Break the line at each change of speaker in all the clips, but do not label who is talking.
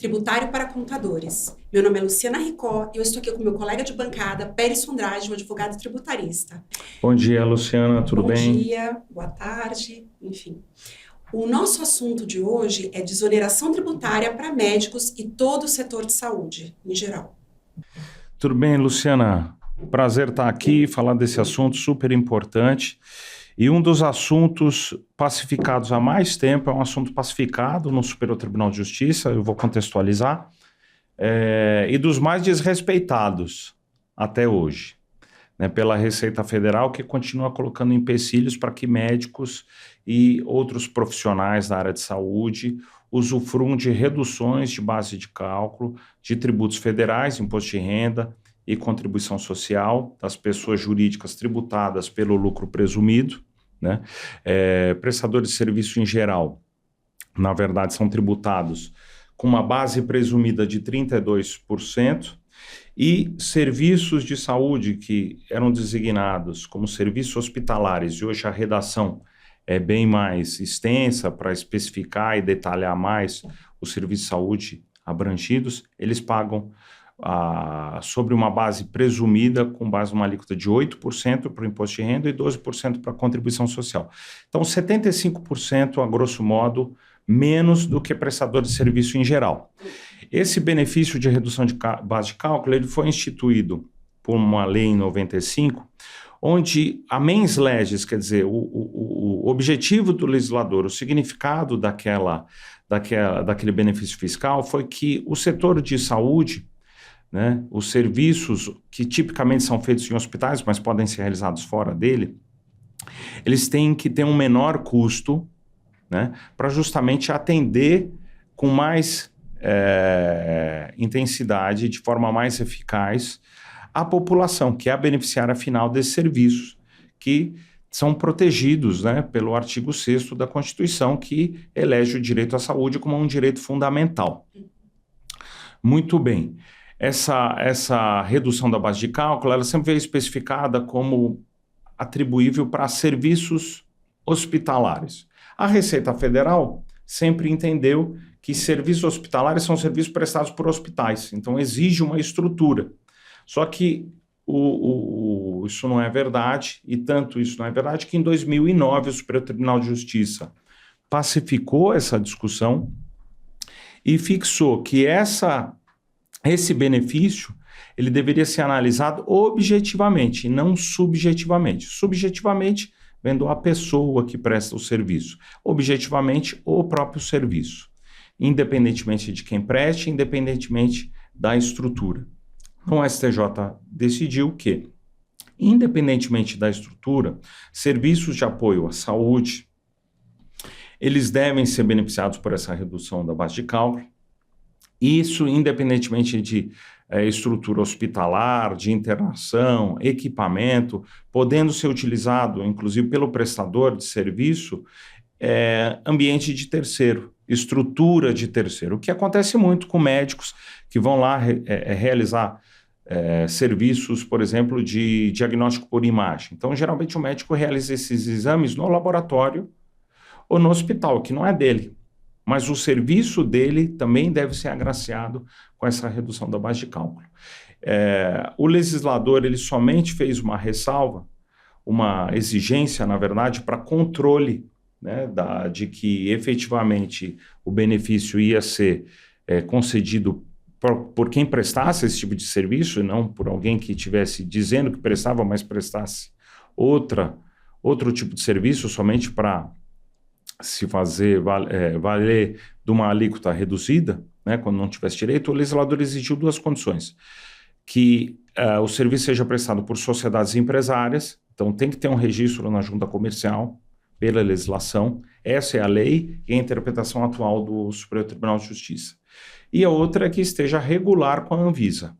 tributário para contadores. Meu nome é Luciana Ricó e eu estou aqui com meu colega de bancada, Pérez Andrade, um advogado tributarista.
Bom dia, Luciana, tudo bem?
Bom dia, boa tarde, enfim. O nosso assunto de hoje é desoneração tributária para médicos e todo o setor de saúde, em geral.
Tudo bem, Luciana? Prazer estar aqui, falar desse assunto super importante. E um dos assuntos pacificados há mais tempo é um assunto pacificado no Superior Tribunal de Justiça, eu vou contextualizar, e dos mais desrespeitados até hoje, né, pela Receita Federal, que continua colocando empecilhos para que médicos e outros profissionais da área de saúde usufruam de reduções de base de cálculo de tributos federais, imposto de renda e contribuição social das pessoas jurídicas tributadas pelo lucro presumido, né? Prestadores de serviço em geral, na verdade, são tributados com uma base presumida de 32%, e serviços de saúde que eram designados como serviços hospitalares, e hoje a redação é bem mais extensa para especificar e detalhar mais os serviços de saúde abrangidos, eles pagam sobre uma base presumida, com base numa alíquota de 8% para o imposto de renda e 12% para a contribuição social. Então, 75%, a grosso modo, menos do que prestador de serviço em geral. Esse benefício de redução de base de cálculo ele foi instituído por uma lei em 95, onde a mens legis, quer dizer, o objetivo do legislador, o significado daquele benefício fiscal foi que o setor de saúde, né, os serviços que tipicamente são feitos em hospitais, mas podem ser realizados fora dele, eles têm que ter um menor custo, né, para justamente atender com mais intensidade, de forma mais eficaz, a população, que é a beneficiária final desses serviços, que são protegidos, né, pelo artigo 6º da Constituição, que elege o direito à saúde como um direito fundamental. Muito bem. Essa redução da base de cálculo, ela sempre veio especificada como atribuível para serviços hospitalares. A Receita Federal sempre entendeu que serviços hospitalares são serviços prestados por hospitais, então exige uma estrutura. Só que isso não é verdade, e tanto isso não é verdade, que em 2009 o Superior Tribunal de Justiça pacificou essa discussão e fixou que esse benefício ele deveria ser analisado objetivamente e não subjetivamente. Subjetivamente, vendo a pessoa que presta o serviço. Objetivamente, o próprio serviço. Independentemente de quem preste, independentemente da estrutura. Então, o STJ decidiu que, independentemente da estrutura, serviços de apoio à saúde, eles devem ser beneficiados por essa redução da base de cálculo. Isso independentemente de estrutura hospitalar, de internação, equipamento, podendo ser utilizado, inclusive, pelo prestador de serviço, ambiente de terceiro, estrutura de terceiro, o que acontece muito com médicos que vão lá realizar serviços, por exemplo, de diagnóstico por imagem. Então, geralmente, o médico realiza esses exames no laboratório ou no hospital, que não é dele. Mas o serviço dele também deve ser agraciado com essa redução da base de cálculo. O legislador ele somente fez uma ressalva, uma exigência, na verdade, para controle, né, de que efetivamente o benefício ia ser concedido por quem prestasse esse tipo de serviço, e não por alguém que estivesse dizendo que prestava, mas prestasse outro tipo de serviço somente para se fazer valer de uma alíquota reduzida, né, quando não tivesse direito. O legislador exigiu duas condições: que o serviço seja prestado por sociedades empresárias, então tem que ter um registro na junta comercial, pela legislação, essa é a lei e a interpretação atual do Superior Tribunal de Justiça. E a outra é que esteja regular com a Anvisa.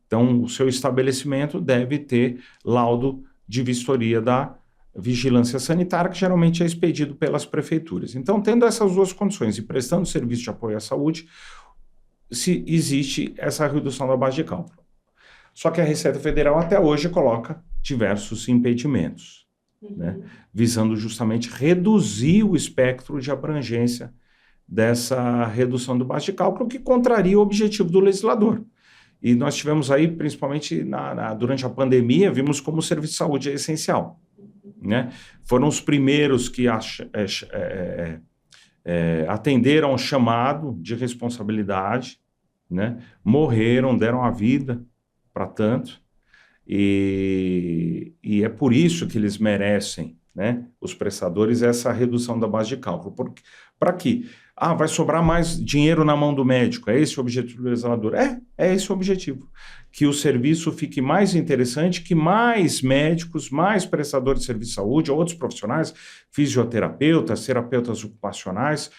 Então, o seu estabelecimento deve ter laudo de vistoria da vigilância sanitária, que geralmente é expedido pelas prefeituras. Então, tendo essas duas condições e prestando serviço de apoio à saúde, existe essa redução da base de cálculo. Só que a Receita Federal até hoje coloca diversos impedimentos, né, visando justamente reduzir o espectro de abrangência dessa redução do base de cálculo, que contraria o objetivo do legislador. E nós tivemos aí, principalmente durante a pandemia, vimos como o serviço de saúde é essencial, né? Foram os primeiros que atenderam ao chamado de responsabilidade, né? Morreram, deram a vida para tanto, e é por isso que eles merecem, né, os prestadores, essa redução da base de cálculo. Para quê? Vai sobrar mais dinheiro na mão do médico. É esse o objetivo do legislador? É esse o objetivo. Que o serviço fique mais interessante, que mais médicos, mais prestadores de serviço de saúde, outros profissionais, fisioterapeutas, terapeutas ocupacionais,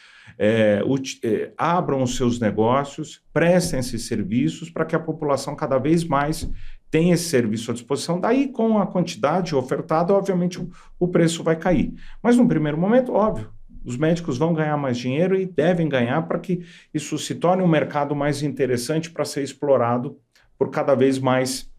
abram os seus negócios, prestem esses serviços para que a população cada vez mais tenha esse serviço à disposição. Daí, com a quantidade ofertada, obviamente o preço vai cair. Mas, num primeiro momento, óbvio, os médicos vão ganhar mais dinheiro e devem ganhar para que isso se torne um mercado mais interessante para ser explorado por cada vez mais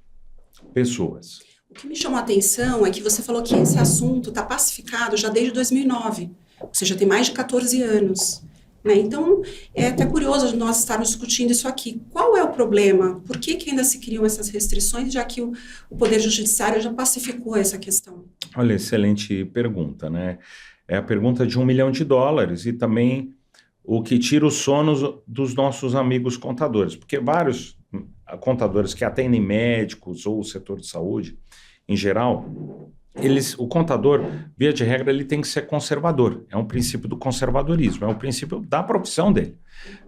pessoas.
O que me chamou a atenção é que você falou que esse assunto está pacificado já desde 2009, ou seja, tem mais de 14 anos. Né? Então, é até curioso nós estarmos discutindo isso aqui. Qual é o problema? Por que ainda se criam essas restrições, já que o Poder Judiciário já pacificou essa questão?
Olha, excelente pergunta, né? É a pergunta de $1 milhão e também o que tira o sono dos nossos amigos contadores, porque vários contadores que atendem médicos ou o setor de saúde, em geral, o contador, via de regra, ele tem que ser conservador. É um princípio do conservadorismo, é um princípio da profissão dele,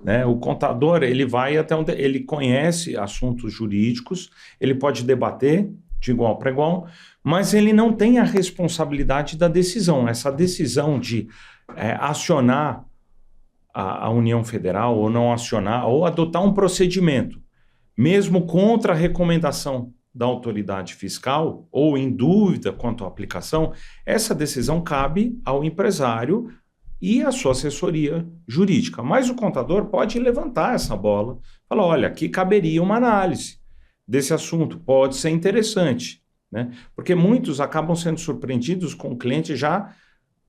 né? O contador, ele vai até onde ele conhece assuntos jurídicos, ele pode debater de igual para igual, mas ele não tem a responsabilidade da decisão. Essa decisão de acionar a União Federal ou não acionar, ou adotar um procedimento, mesmo contra a recomendação da autoridade fiscal ou em dúvida quanto à aplicação, essa decisão cabe ao empresário e à sua assessoria jurídica. Mas o contador pode levantar essa bola, falar, olha, aqui caberia uma análise desse assunto, pode ser interessante, né? Porque muitos acabam sendo surpreendidos com o cliente já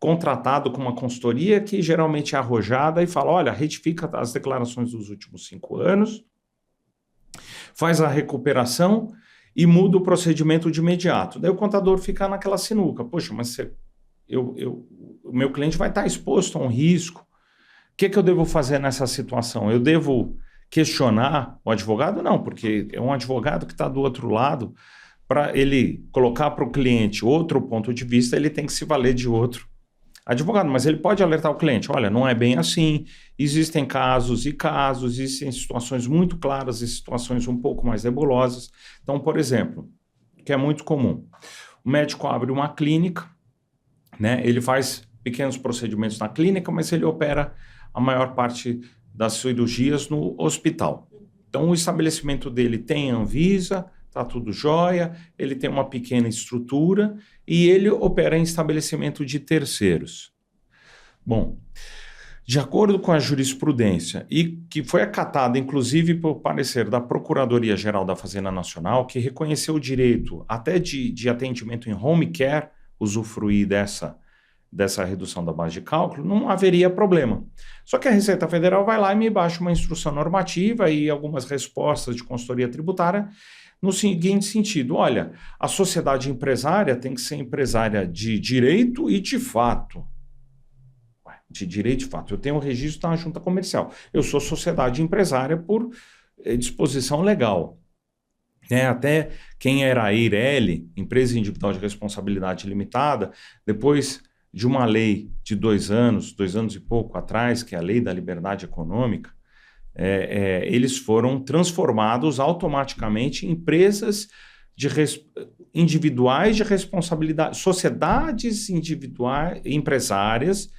contratado com uma consultoria que geralmente é arrojada e fala, olha, retifica as declarações dos últimos 5 anos, faz a recuperação e muda o procedimento de imediato. Daí o contador fica naquela sinuca. Poxa, mas o meu cliente vai estar exposto a um risco. O que eu devo fazer nessa situação? Eu devo questionar o advogado? Não, porque é um advogado que está do outro lado. Para ele colocar para o cliente outro ponto de vista, ele tem que se valer de outro advogado. Mas ele pode alertar o cliente, olha, não é bem assim, existem casos e casos, existem situações muito claras e situações um pouco mais nebulosas. Então, por exemplo, que é muito comum, o médico abre uma clínica, né, ele faz pequenos procedimentos na clínica, mas ele opera a maior parte das cirurgias no hospital. Então, o estabelecimento dele tem Anvisa, está tudo jóia, ele tem uma pequena estrutura e ele opera em estabelecimento de terceiros. Bom, de acordo com a jurisprudência, e que foi acatada inclusive por parecer da Procuradoria-Geral da Fazenda Nacional, que reconheceu o direito até de atendimento em home care, usufruir dessa redução da base de cálculo, não haveria problema. Só que a Receita Federal vai lá e me baixa uma instrução normativa e algumas respostas de consultoria tributária no seguinte sentido, olha, a sociedade empresária tem que ser empresária de direito e de fato. De direito e de fato. Eu tenho um registro na junta comercial. Eu sou sociedade empresária por disposição legal. Até quem era a EIRELI, Empresa Individual de Responsabilidade Limitada, depois de uma lei de 2 anos e pouco atrás, que é a Lei da Liberdade Econômica, eles foram transformados automaticamente em empresas individuais de responsabilidade, sociedades individuais, empresárias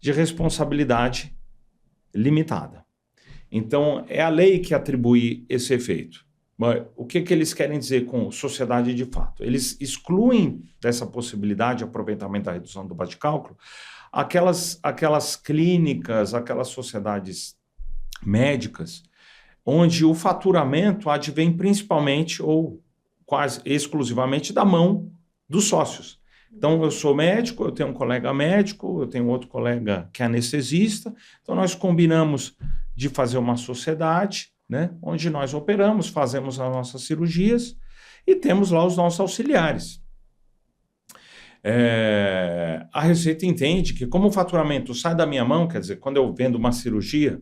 de responsabilidade limitada. Então, é a lei que atribui esse efeito. Mas o que eles querem dizer com sociedade de fato? Eles excluem dessa possibilidade de aproveitamento da redução do base de cálculo aquelas clínicas, aquelas sociedades médicas, onde o faturamento advém principalmente ou quase exclusivamente da mão dos sócios. Então, eu sou médico, eu tenho um colega médico, eu tenho outro colega que é anestesista. Então, nós combinamos de fazer uma sociedade, né, onde nós operamos, fazemos as nossas cirurgias e temos lá os nossos auxiliares. A Receita entende que, como o faturamento sai da minha mão, quer dizer, quando eu vendo uma cirurgia,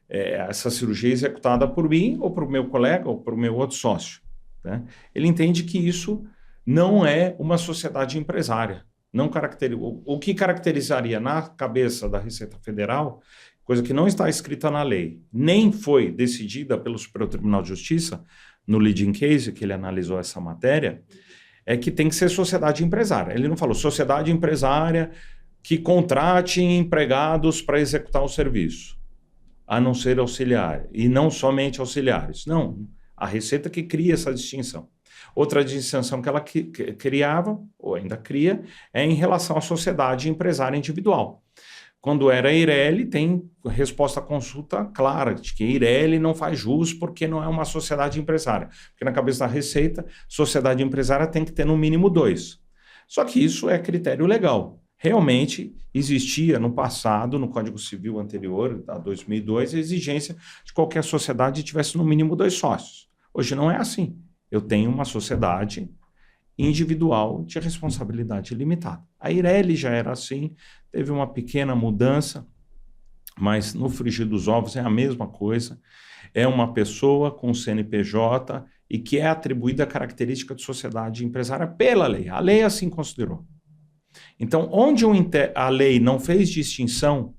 essa cirurgia é executada por mim, ou por meu colega, ou por meu outro sócio, né? Ele entende que isso não é uma sociedade empresária. O que caracterizaria na cabeça da Receita Federal, coisa que não está escrita na lei, nem foi decidida pelo Superior Tribunal de Justiça, no leading case, que ele analisou essa matéria, é que tem que ser sociedade empresária. Ele não falou sociedade empresária que contrate empregados para executar o serviço, a não ser auxiliar, e não somente auxiliares. Não, a Receita que cria essa distinção. Outra distinção que ela criava, ou ainda cria, é em relação à sociedade empresária individual. Quando era Eireli, tem resposta à consulta clara, de que Eireli não faz jus porque não é uma sociedade empresária. Porque na cabeça da Receita, sociedade empresária tem que ter no mínimo 2. Só que isso é critério legal. Realmente existia no passado, no Código Civil anterior, a 2002, a exigência de qualquer sociedade tivesse no mínimo 2 sócios. Hoje não é assim. Eu tenho uma sociedade individual de responsabilidade limitada. A Eireli já era assim, teve uma pequena mudança, mas no frigir dos ovos é a mesma coisa. É uma pessoa com CNPJ e que é atribuída a característica de sociedade empresária pela lei. A lei assim considerou. Então, onde a lei não fez distinção,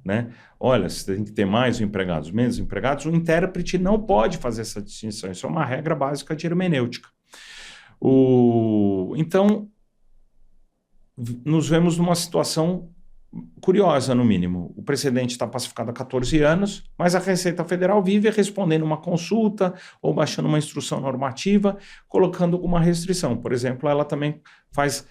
né? Olha, você tem que ter mais empregados, menos empregados, o intérprete não pode fazer essa distinção. Isso é uma regra básica de hermenêutica. Então, nos vemos numa situação curiosa, no mínimo. O precedente está pacificado há 14 anos, mas a Receita Federal vive respondendo uma consulta ou baixando uma instrução normativa, colocando alguma restrição. Por exemplo, ela também faz...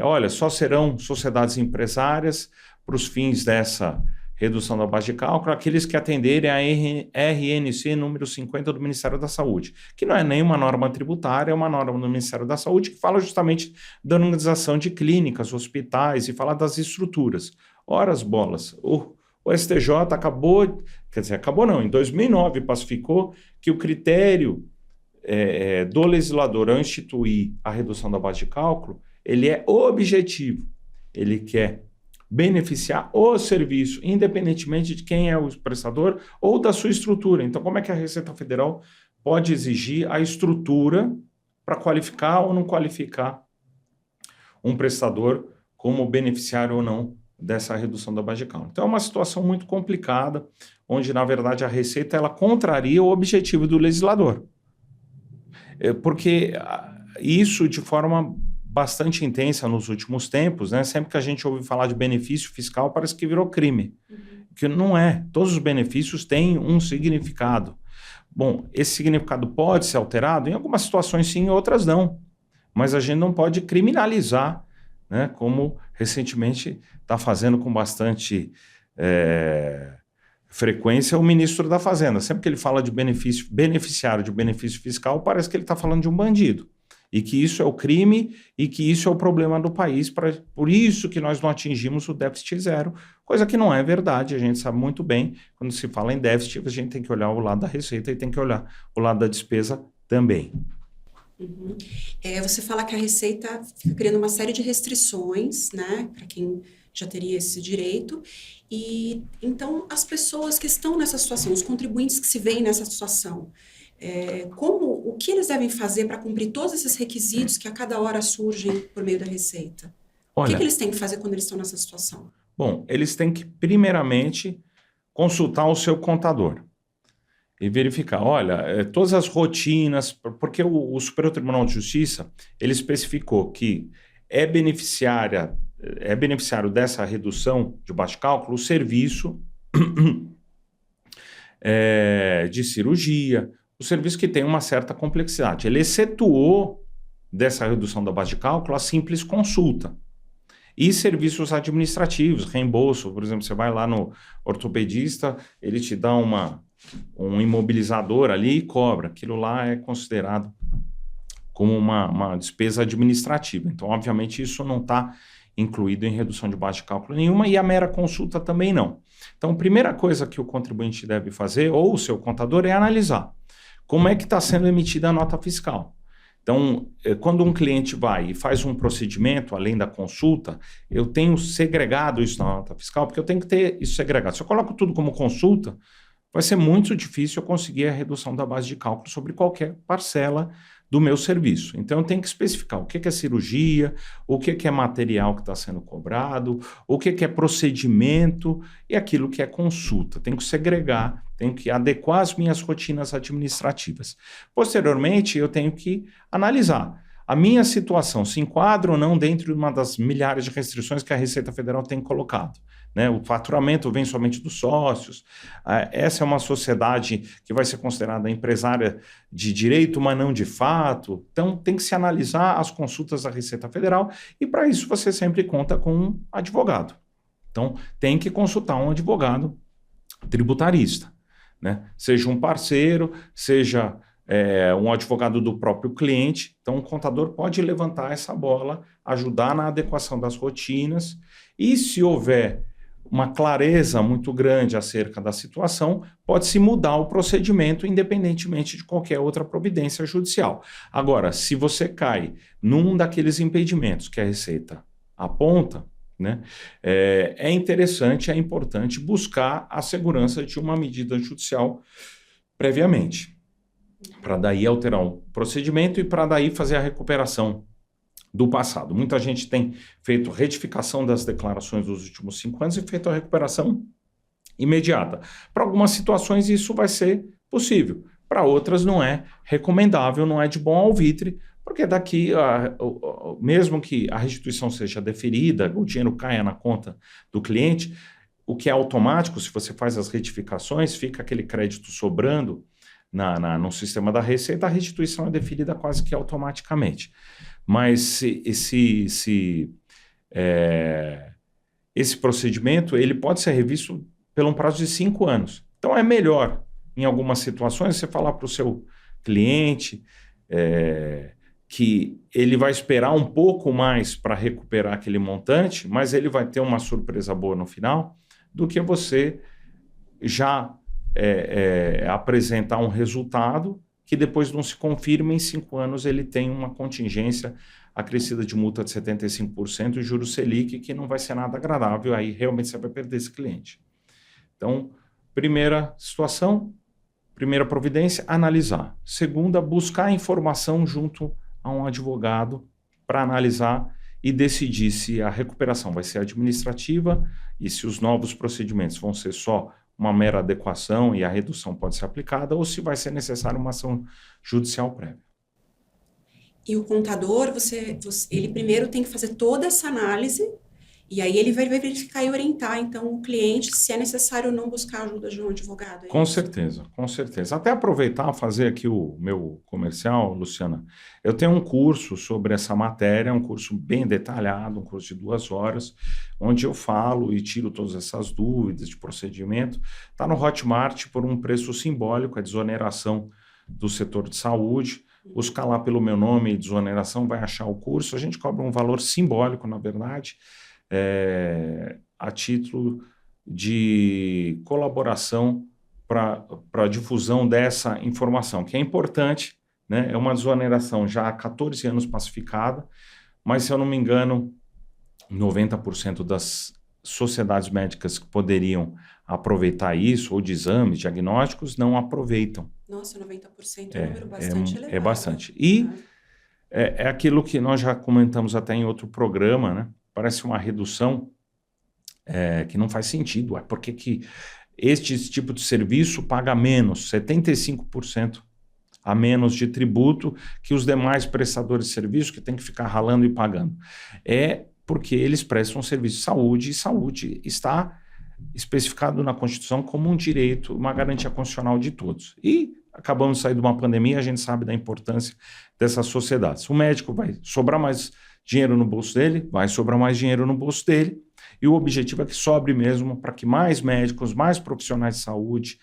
olha, só serão sociedades empresárias para os fins dessa redução da base de cálculo aqueles que atenderem a RNC número 50 do Ministério da Saúde, que não é nenhuma norma tributária, é uma norma do Ministério da Saúde que fala justamente da organização de clínicas, hospitais e fala das estruturas. Ora as bolas, o STJ acabou, quer dizer, acabou não, em 2009 pacificou que o critério do legislador ao instituir a redução da base de cálculo, ele é objetivo, ele quer beneficiar o serviço, independentemente de quem é o prestador ou da sua estrutura. Então, como é que a Receita Federal pode exigir a estrutura para qualificar ou não qualificar um prestador como beneficiário ou não dessa redução da base de cálculo? Então, é uma situação muito complicada, onde, na verdade, a Receita ela contraria o objetivo do legislador. Porque isso, de forma bastante intensa nos últimos tempos, né? Sempre que a gente ouve falar de benefício fiscal, parece que virou crime. Que não é. Todos os benefícios têm um significado. Bom, esse significado pode ser alterado? Em algumas situações sim, em outras não. Mas a gente não pode criminalizar, né? Como recentemente está fazendo com bastante frequência o ministro da Fazenda. Sempre que ele fala de beneficiário de benefício fiscal, parece que ele está falando de um bandido. E que isso é o crime e que isso é o problema do país. Por isso que nós não atingimos o déficit zero, coisa que não é verdade. A gente sabe muito bem, quando se fala em déficit, a gente tem que olhar o lado da receita e tem que olhar o lado da despesa também.
Uhum. Você fala que a Receita fica criando uma série de restrições, né, para quem já teria esse direito. E então, as pessoas que estão nessa situação, os contribuintes que se veem nessa situação, o que eles devem fazer para cumprir todos esses requisitos que a cada hora surgem por meio da Receita?
Olha,
o que eles têm que fazer quando eles estão nessa situação?
Bom, eles têm que, primeiramente, consultar o seu contador e verificar, olha, todas as rotinas, porque o Superior Tribunal de Justiça, ele especificou que é beneficiário dessa redução de base de cálculo o serviço de cirurgia, o serviço que tem uma certa complexidade. Ele excetuou dessa redução da base de cálculo a simples consulta. E serviços administrativos, reembolso, por exemplo, você vai lá no ortopedista, ele te dá um imobilizador ali e cobra. Aquilo lá é considerado como uma despesa administrativa. Então, obviamente, isso não está incluído em redução de base de cálculo nenhuma e a mera consulta também não. Então, a primeira coisa que o contribuinte deve fazer, ou o seu contador, é analisar como é que está sendo emitida a nota fiscal. Então, quando um cliente vai e faz um procedimento, além da consulta, eu tenho segregado isso na nota fiscal, porque eu tenho que ter isso segregado. Se eu coloco tudo como consulta, vai ser muito difícil eu conseguir a redução da base de cálculo sobre qualquer parcela do meu serviço. Então, eu tenho que especificar o que é cirurgia, o que é material que está sendo cobrado, o que é procedimento e aquilo que é consulta. Tenho que segregar, tenho que adequar as minhas rotinas administrativas. Posteriormente, eu tenho que analisar a minha situação, se enquadra ou não dentro de uma das milhares de restrições que a Receita Federal tem colocado. Né? O faturamento vem somente dos sócios. Essa é uma sociedade que vai ser considerada empresária de direito, mas não de fato. Então, tem que se analisar as consultas da Receita Federal e, para isso, você sempre conta com um advogado. Então, tem que consultar um advogado tributarista, né? Seja um parceiro, seja um advogado do próprio cliente. Então, o contador pode levantar essa bola, ajudar na adequação das rotinas e, se houver uma clareza muito grande acerca da situação, pode-se mudar o procedimento independentemente de qualquer outra providência judicial. Agora, se você cai num daqueles impedimentos que a Receita aponta, né, é interessante, é importante buscar a segurança de uma medida judicial previamente, para daí alterar o procedimento e para daí fazer a recuperação do passado. Muita gente tem feito retificação das declarações dos últimos 5 anos e feito a recuperação imediata. Para algumas situações isso vai ser possível, para outras não é recomendável, não é de bom alvitre, porque daqui, mesmo que a restituição seja deferida, o dinheiro caia na conta do cliente, o que é automático, se você faz as retificações, fica aquele crédito sobrando no sistema da Receita, a restituição é deferida quase que automaticamente. Mas esse procedimento ele pode ser revisto por um prazo de 5 anos. Então é melhor, em algumas situações, você falar para o seu cliente que ele vai esperar um pouco mais para recuperar aquele montante, mas ele vai ter uma surpresa boa no final, do que você já apresentar um resultado que depois não se confirma, em 5 anos ele tem uma contingência acrescida de multa de 75% e juros Selic, que não vai ser nada agradável, aí realmente você vai perder esse cliente. Então, primeira situação, primeira providência, analisar. Segunda, buscar informação junto a um advogado para analisar e decidir se a recuperação vai ser administrativa e se os novos procedimentos vão ser só uma mera adequação e a redução pode ser aplicada, ou se vai ser necessária uma ação judicial prévia.
E o contador, ele primeiro tem que fazer toda essa análise, e aí ele vai verificar e orientar, então, o cliente, se é necessário ou não buscar a ajuda de um advogado.
Com certeza, com certeza. Até aproveitar, fazer aqui o meu comercial, Luciana. Eu tenho um curso sobre essa matéria, um curso bem detalhado, um curso de 2 horas, onde eu falo e tiro todas essas dúvidas de procedimento. Está no Hotmart por um preço simbólico, a desoneração do setor de saúde. Buscar lá pelo meu nome, desoneração, vai achar o curso. A gente cobra um valor simbólico, na verdade, a título de colaboração para a difusão dessa informação, que é importante, né? É uma desoneração já há 14 anos pacificada, mas, se eu não me engano, 90% das sociedades médicas que poderiam aproveitar isso, ou de exames diagnósticos, não aproveitam.
Nossa, 90% é um número bastante elevado.
É bastante. E é aquilo que nós já comentamos até em outro programa, né? Parece uma redução que não faz sentido. Por que este tipo de serviço paga menos, 75% a menos de tributo que os demais prestadores de serviço que tem que ficar ralando e pagando? É porque eles prestam serviço de saúde, e saúde está especificado na Constituição como um direito, uma garantia constitucional de todos. E acabamos de sair de uma pandemia, a gente sabe da importância dessas sociedades. O médico vai sobrar mais dinheiro no bolso dele, vai sobrar mais dinheiro no bolso dele, e o objetivo é que sobre mesmo para que mais médicos, mais profissionais de saúde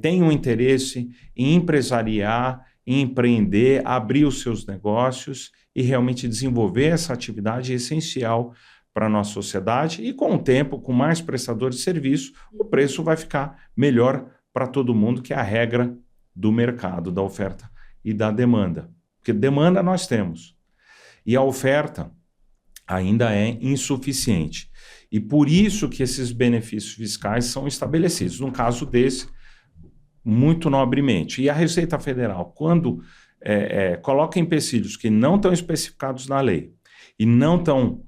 tenham interesse em empresariar, em empreender, abrir os seus negócios e realmente desenvolver essa atividade essencial para a nossa sociedade. E com o tempo, com mais prestadores de serviço, o preço vai ficar melhor para todo mundo, que é a regra do mercado, da oferta e da demanda. Porque demanda nós temos. E a oferta ainda é insuficiente. E por isso que esses benefícios fiscais são estabelecidos. No caso desse, muito nobremente. E a Receita Federal, quando coloca empecilhos que não estão especificados na lei e não estão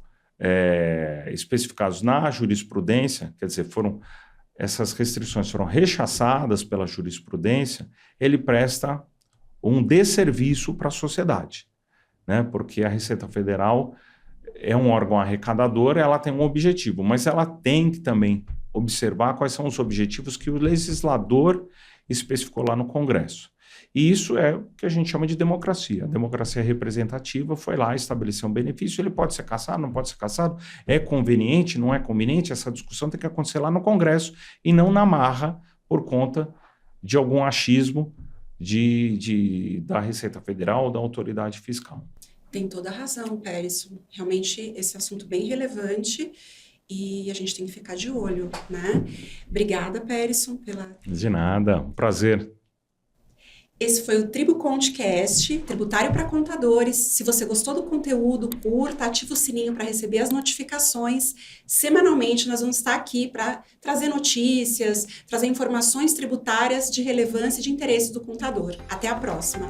especificados na jurisprudência, quer dizer, essas restrições foram rechaçadas pela jurisprudência, ele presta um desserviço para a sociedade, né? Porque a Receita Federal é um órgão arrecadador, ela tem um objetivo, mas ela tem que também observar quais são os objetivos que o legislador especificou lá no Congresso. E isso é o que a gente chama de democracia. A democracia representativa foi lá estabelecer um benefício, ele pode ser cassado, não pode ser cassado, é conveniente, não é conveniente, essa discussão tem que acontecer lá no Congresso e não na marra por conta de algum achismo da Receita Federal ou da autoridade fiscal.
Tem toda a razão, Pérez. Realmente esse assunto bem relevante e a gente tem que ficar de olho, né? Obrigada, Pérez, pela...
De nada, um prazer.
Esse foi o TribuContCast, tributário para contadores. Se você gostou do conteúdo, curta, ativa o sininho para receber as notificações. Semanalmente nós vamos estar aqui para trazer notícias, trazer informações tributárias de relevância e de interesse do contador. Até a próxima!